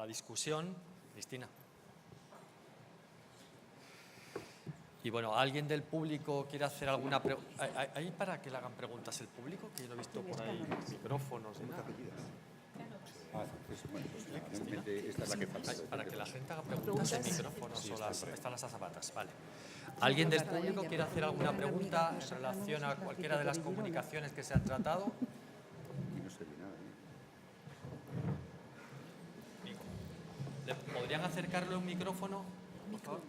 la discusión. Cristina. Y bueno, ¿alguien del público quiere hacer alguna pregunta? ¿Hay para que le hagan preguntas el público? Que yo no he visto por ahí micrófonos y nada. Esta es la que falta. Para que la gente haga preguntas en micrófonos o están las azafatas. Vale. ¿Alguien del público quiere hacer alguna pregunta en relación a cualquiera de las comunicaciones que se han tratado? Y no se ve nada, ¿Podrían acercarle un micrófono, por favor?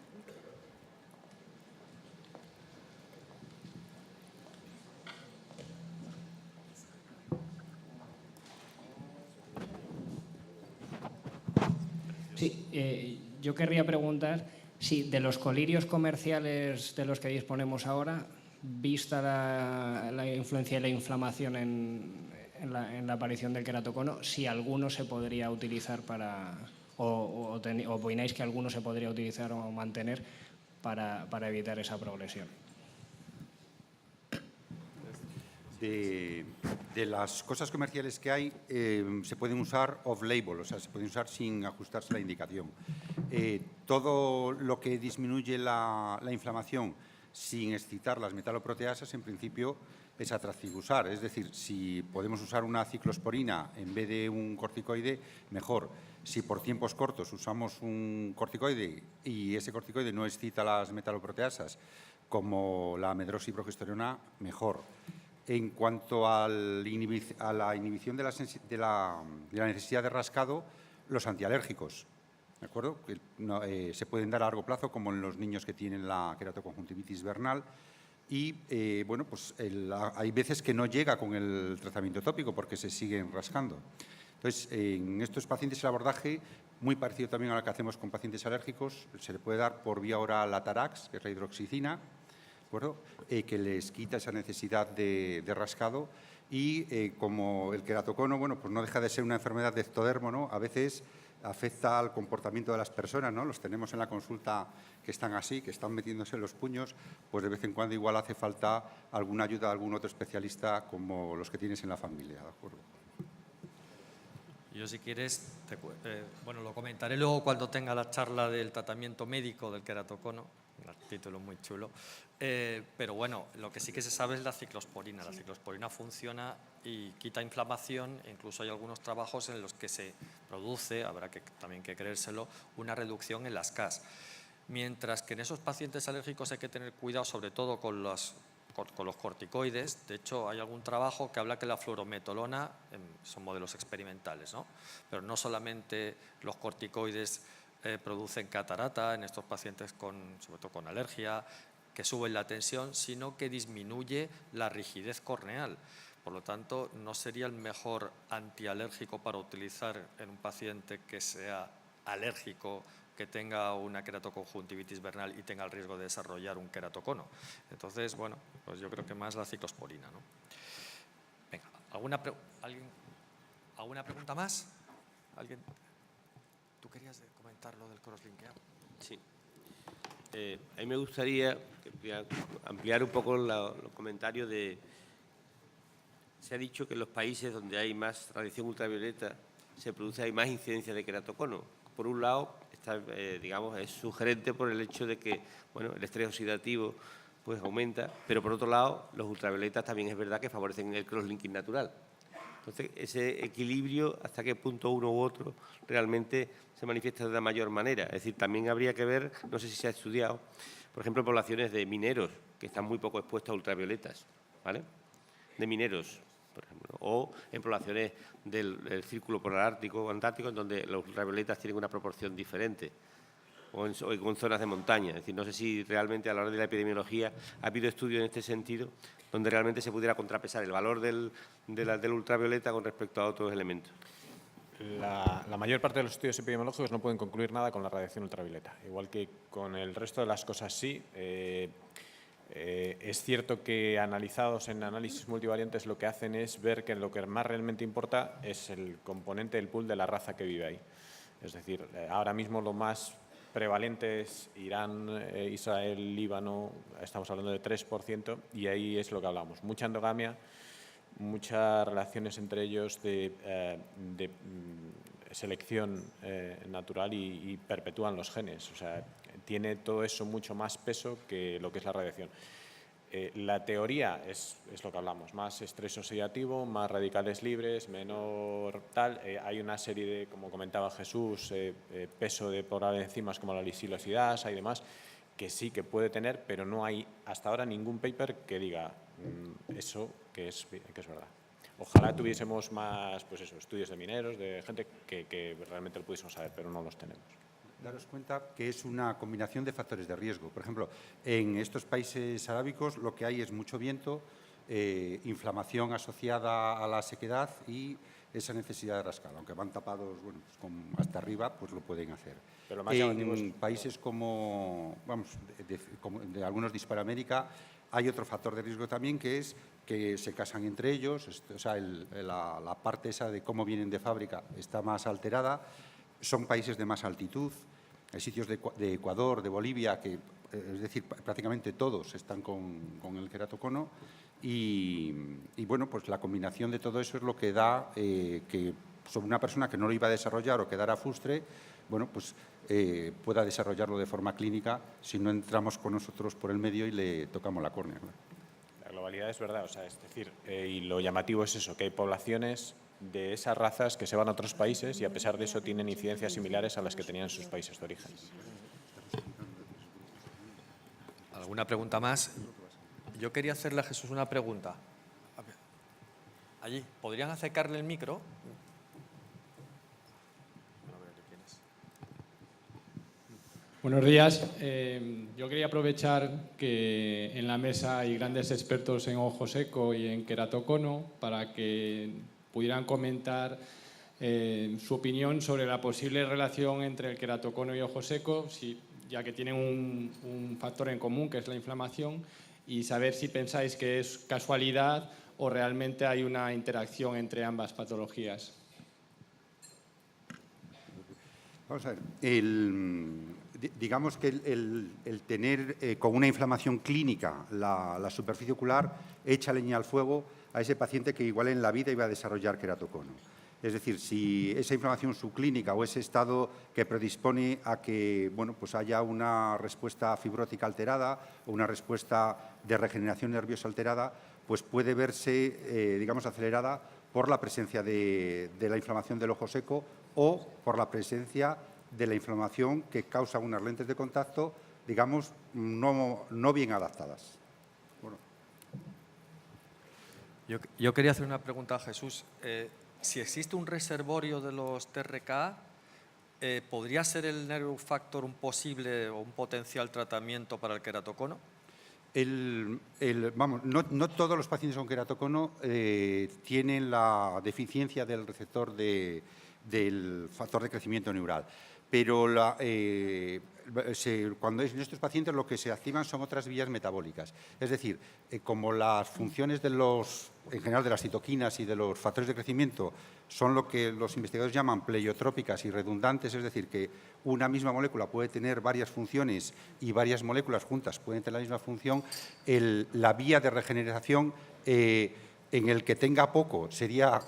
Sí, yo querría preguntar si de los colirios comerciales de los que disponemos ahora, vista la influencia y la inflamación en la aparición del queratocono, si alguno se podría utilizar para, o opináis que alguno se podría utilizar o mantener para evitar esa progresión. De las cosas comerciales que hay, se pueden usar off-label, o sea, se pueden usar sin ajustarse a la indicación. Todo lo que disminuye la inflamación sin excitar las metaloproteasas, en principio, es atractivo usar. Es decir, si podemos usar una ciclosporina en vez de un corticoide, mejor. Si por tiempos cortos usamos un corticoide y ese corticoide no excita las metaloproteasas, como la medroxiprogesterona, mejor. En cuanto a la inhibición de la necesidad de rascado, los antialérgicos, ¿de acuerdo? Se pueden dar a largo plazo, como en los niños que tienen la queratoconjuntivitis vernal. Y, bueno, pues hay veces que no llega con el tratamiento tópico porque se siguen rascando. Entonces, en estos pacientes el abordaje, muy parecido también a lo que hacemos con pacientes alérgicos, se le puede dar por vía oral la Tarax, que es la hidroxicina, que les quita esa necesidad de rascado y como el queratocono, bueno, pues no deja de ser una enfermedad de ectodermo, ¿no? A veces afecta al comportamiento de las personas, ¿no? Los tenemos en la consulta que están así, que están metiéndose en los puños, pues de vez en cuando igual hace falta alguna ayuda de algún otro especialista como los que tienes en la familia, ¿de acuerdo? Yo, si quieres, bueno, lo comentaré luego cuando tenga la charla del tratamiento médico del queratocono, un título muy chulo, pero bueno, lo que sí que se sabe es la ciclosporina. La ciclosporina funciona y quita inflamación, e incluso hay algunos trabajos en los que se produce, habrá también que creérselo, una reducción en las CAS. Mientras que en esos pacientes alérgicos hay que tener cuidado, sobre todo con los corticoides. De hecho, hay algún trabajo que habla que la fluorometolona, son modelos experimentales, ¿no? Pero no solamente los corticoides producen catarata en estos pacientes sobre todo con alergia, que suben la tensión, sino que disminuye la rigidez corneal. Por lo tanto, no sería el mejor antialérgico para utilizar en un paciente que sea alérgico, que tenga una queratoconjuntivitis vernal y tenga el riesgo de desarrollar un queratocono. Entonces, bueno, pues yo creo que más la ciclosporina, ¿no? Venga, ¿alguna pregunta más? ¿Alguien? ¿Tú querías comentar lo del crosslinkeado? Sí. A mí me gustaría ampliar un poco los comentarios de... Se ha dicho que en los países donde hay más radiación ultravioleta hay más incidencia de queratocono. Por un lado, digamos, es sugerente por el hecho de que, bueno, el estrés oxidativo pues aumenta, pero por otro lado, los ultravioletas también es verdad que favorecen el crosslinking natural. Entonces, ese equilibrio, hasta qué punto uno u otro realmente se manifiesta de una mayor manera. Es decir, también habría que ver, no sé si se ha estudiado, por ejemplo, poblaciones de mineros que están muy poco expuestas a ultravioletas, ¿vale? De mineros, por ejemplo, o en poblaciones del círculo polar ártico o antártico, en donde los ultravioletas tienen una proporción diferente, o en zonas de montaña. Es decir, no sé si realmente a la hora de la epidemiología ha habido estudios en este sentido donde realmente se pudiera contrapesar el valor del ultravioleta con respecto a otros elementos. La mayor parte de los estudios epidemiológicos no pueden concluir nada con la radiación ultravioleta. Igual que con el resto de las cosas sí. Es cierto que analizados en análisis multivariantes lo que hacen es ver que lo que más realmente importa es el componente del pool de la raza que vive ahí. Es decir, ahora mismo lo más prevalente es Irán, Israel, Líbano, estamos hablando de 3%, y ahí es lo que hablamos. Mucha endogamia, muchas relaciones entre ellos de selección natural y perpetúan los genes. O sea, tiene todo eso mucho más peso que lo que es la radiación. La teoría es lo que hablamos, más estrés oxidativo, más radicales libres, menor tal. Hay una serie de, como comentaba Jesús, peso de probable de enzimas como la lisilosidasa y demás, que sí que puede tener, pero no hay hasta ahora ningún paper que diga eso que es verdad. Ojalá tuviésemos más, pues eso, estudios de mineros, de gente que realmente lo pudiésemos saber, pero no los tenemos. Daros cuenta que es una combinación de factores de riesgo. Por ejemplo, en estos países arábicos lo que hay es mucho viento, inflamación asociada a la sequedad y esa necesidad de rascar. Aunque van tapados, bueno, pues hasta arriba, pues lo pueden hacer. Pero lo más llamativo en países como, vamos, de algunos de Hispanoamérica, hay otro factor de riesgo también, que es que se casan entre ellos, o sea, la parte esa de cómo vienen de fábrica está más alterada. Son países de más altitud. Hay sitios de Ecuador, de Bolivia, que, es decir, prácticamente todos están con el queratocono y, bueno, pues la combinación de todo eso es lo que da que sobre una persona que no lo iba a desarrollar o quedara fustre, bueno, pues pueda desarrollarlo de forma clínica si no entramos con nosotros por el medio y le tocamos la córnea. Claro. La globalidad es verdad, o sea, es decir, y lo llamativo es eso, que hay poblaciones de esas razas que se van a otros países y a pesar de eso tienen incidencias similares a las que tenían en sus países de origen. ¿Alguna pregunta más? Yo quería hacerle a Jesús una pregunta. A ver. Allí, ¿podrían acercarle el micro? Buenos días. Yo quería aprovechar que en la mesa hay grandes expertos en ojo seco y en queratocono para que pudieran comentar su opinión sobre la posible relación entre el queratocono y ojo seco, ya que tienen un factor en común, que es la inflamación, y saber si pensáis que es casualidad o realmente hay una interacción entre ambas patologías. Vamos a ver, digamos que el tener con una inflamación clínica la superficie ocular echa leña al fuego a ese paciente que igual en la vida iba a desarrollar queratocono. Es decir, si esa inflamación subclínica o ese estado que predispone a que bueno, pues haya una respuesta fibrótica alterada o una respuesta de regeneración nerviosa alterada, pues puede verse, digamos, acelerada por la presencia de la inflamación del ojo seco o por la presencia de la inflamación que causa unas lentes de contacto, digamos, no bien adaptadas. Bueno. Yo quería hacer una pregunta a Jesús. Si existe un reservorio de los TRK, ¿podría ser el nerve factor un posible o un potencial tratamiento para el queratocono? Vamos, no todos los pacientes con queratocono tienen la deficiencia del receptor del factor de crecimiento neural, pero cuando en estos pacientes lo que se activan son otras vías metabólicas. Es decir, como las funciones en general de las citoquinas y de los factores de crecimiento son lo que los investigadores llaman pleiotrópicas y redundantes, es decir, que una misma molécula puede tener varias funciones y varias moléculas juntas pueden tener la misma función, la vía de regeneración en el que tenga poco sería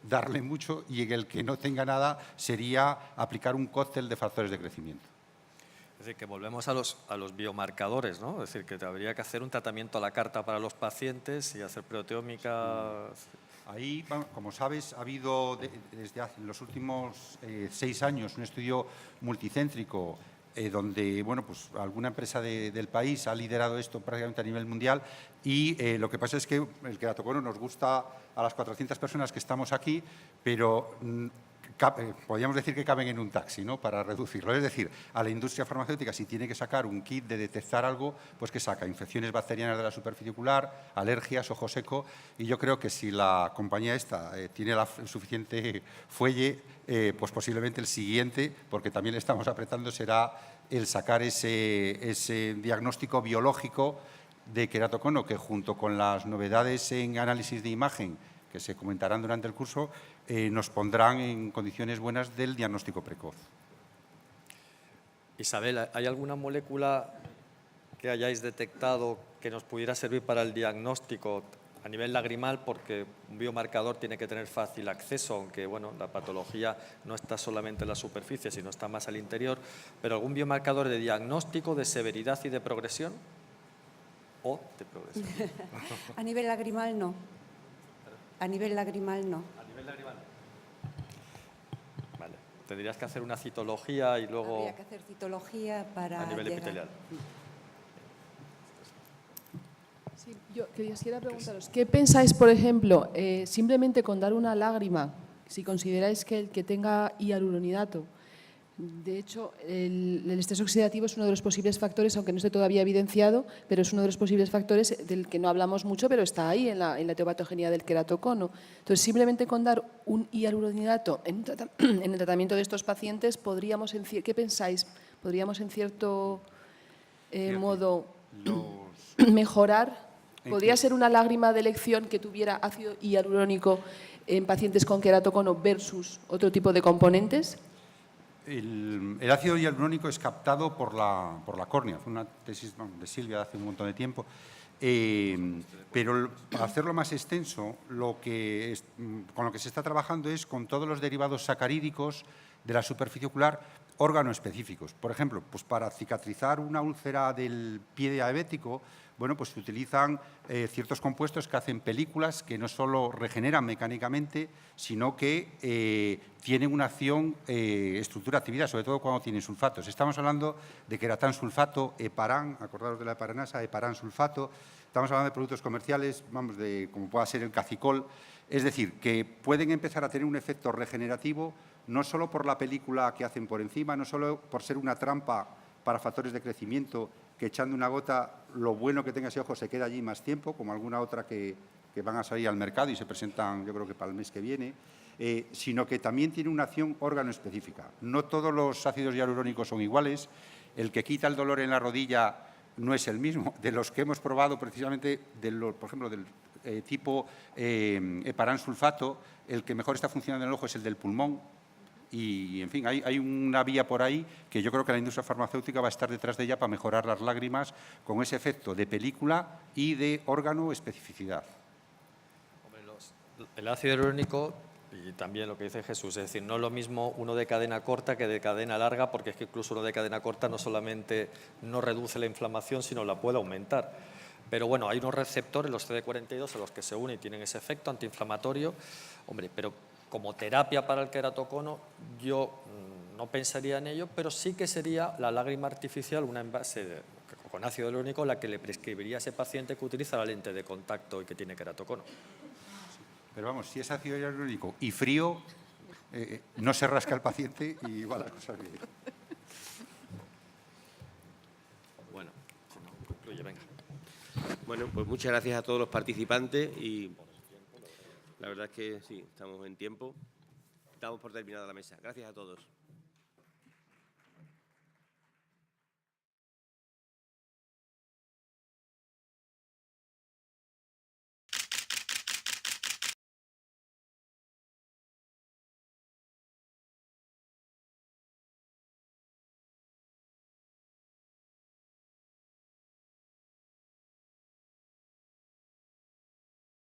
darle mucho y en el que no tenga nada sería aplicar un cóctel de factores de crecimiento. Es decir, que volvemos a los biomarcadores, ¿no? Es decir, que habría que hacer un tratamiento a la carta para los pacientes y hacer proteómica. Ahí, como sabes, ha habido desde los últimos 6 años un estudio multicéntrico donde bueno, pues alguna empresa del país ha liderado esto prácticamente a nivel mundial y lo que pasa es que el queratocono nos gusta a las 400 personas que estamos aquí, pero podríamos decir que caben en un taxi, ¿no? Para reducirlo. Es decir, a la industria farmacéutica, si tiene que sacar un kit de detectar algo, pues que saca infecciones bacterianas de la superficie ocular, alergias, ojo seco, y yo creo que si la compañía esta tiene el suficiente fuelle, pues posiblemente el siguiente, porque también le estamos apretando, será el sacar ese diagnóstico biológico de queratocono, que junto con las novedades en análisis de imagen que se comentarán durante el curso, nos pondrán en condiciones buenas del diagnóstico precoz. Isabel, ¿hay alguna molécula que hayáis detectado que nos pudiera servir para el diagnóstico a nivel lagrimal, porque un biomarcador tiene que tener fácil acceso, aunque bueno, la patología no está solamente en la superficie, sino está más al interior, pero algún biomarcador de diagnóstico, de severidad y de progresión, o de progresión. A nivel lagrimal no. A nivel lagrimal no. A nivel lagrimal. Vale, tendrías que hacer una citología y luego Habría que hacer citología para a nivel llegar. epitelial. Sí, yo quisiera preguntaros, ¿qué pensáis, por ejemplo, simplemente con dar una lágrima, si consideráis que el que tenga hialuronidato, de hecho, el estrés oxidativo es uno de los posibles factores, aunque no esté todavía evidenciado, pero es uno de los posibles factores del que no hablamos mucho, pero está ahí en la etiopatogenía del queratocono. Entonces, simplemente con dar un hialuronidato en el tratamiento de estos pacientes, ¿qué pensáis? ¿Podríamos en cierto modo mejorar? ¿Podría ser una lágrima de elección que tuviera ácido hialurónico en pacientes con queratocono versus otro tipo de componentes? El ácido hialurónico es captado por la córnea. Fue una tesis de Silvia de hace un montón de tiempo. Pero para hacerlo más extenso, con lo que se está trabajando es con todos los derivados sacarídicos de la superficie ocular órgano-específicos. Por ejemplo, pues para cicatrizar una úlcera del pie diabético, bueno, pues se utilizan ciertos compuestos que hacen películas que no solo regeneran mecánicamente, sino que tienen una acción estructura-actividad, sobre todo cuando tienen sulfatos. Estamos hablando de queratán sulfato, heparán, acordaros de la heparanasa, heparán sulfato. Estamos hablando de productos comerciales, vamos, como pueda ser el cacicol. Es decir, que pueden empezar a tener un efecto regenerativo, no solo por la película que hacen por encima, no solo por ser una trampa para factores de crecimiento, que echando una gota, lo bueno que tenga ese ojo se queda allí más tiempo, como alguna otra que van a salir al mercado y se presentan, yo creo que para el mes que viene, sino que también tiene una acción órgano específica. No todos los ácidos hialurónicos son iguales. El que quita el dolor en la rodilla no es el mismo. De los que hemos probado precisamente, por ejemplo, del tipo heparán sulfato, el que mejor está funcionando en el ojo es el del pulmón. Y, en fin, hay una vía por ahí que yo creo que la industria farmacéutica va a estar detrás de ella para mejorar las lágrimas con ese efecto de película y de órgano especificidad. Hombre, el ácido hialurónico, y también lo que dice Jesús, es decir, no es lo mismo uno de cadena corta que de cadena larga, porque es que incluso uno de cadena corta no solamente no reduce la inflamación, sino la puede aumentar. Pero bueno, hay unos receptores, los CD42, a los que se unen y tienen ese efecto antiinflamatorio. Hombre, pero como terapia para el queratocono, yo no pensaría en ello, pero sí que sería la lágrima artificial, una envase con ácido hialurónico, la que le prescribiría a ese paciente que utiliza la lente de contacto y que tiene queratocono. Pero vamos, si es ácido hialurónico y frío, no se rasca el paciente y igual la cosa bien. Bueno, si no, concluye, venga. Bueno, pues muchas gracias a todos los participantes y la verdad es que sí, estamos en tiempo. Estamos por terminada la mesa. Gracias a todos.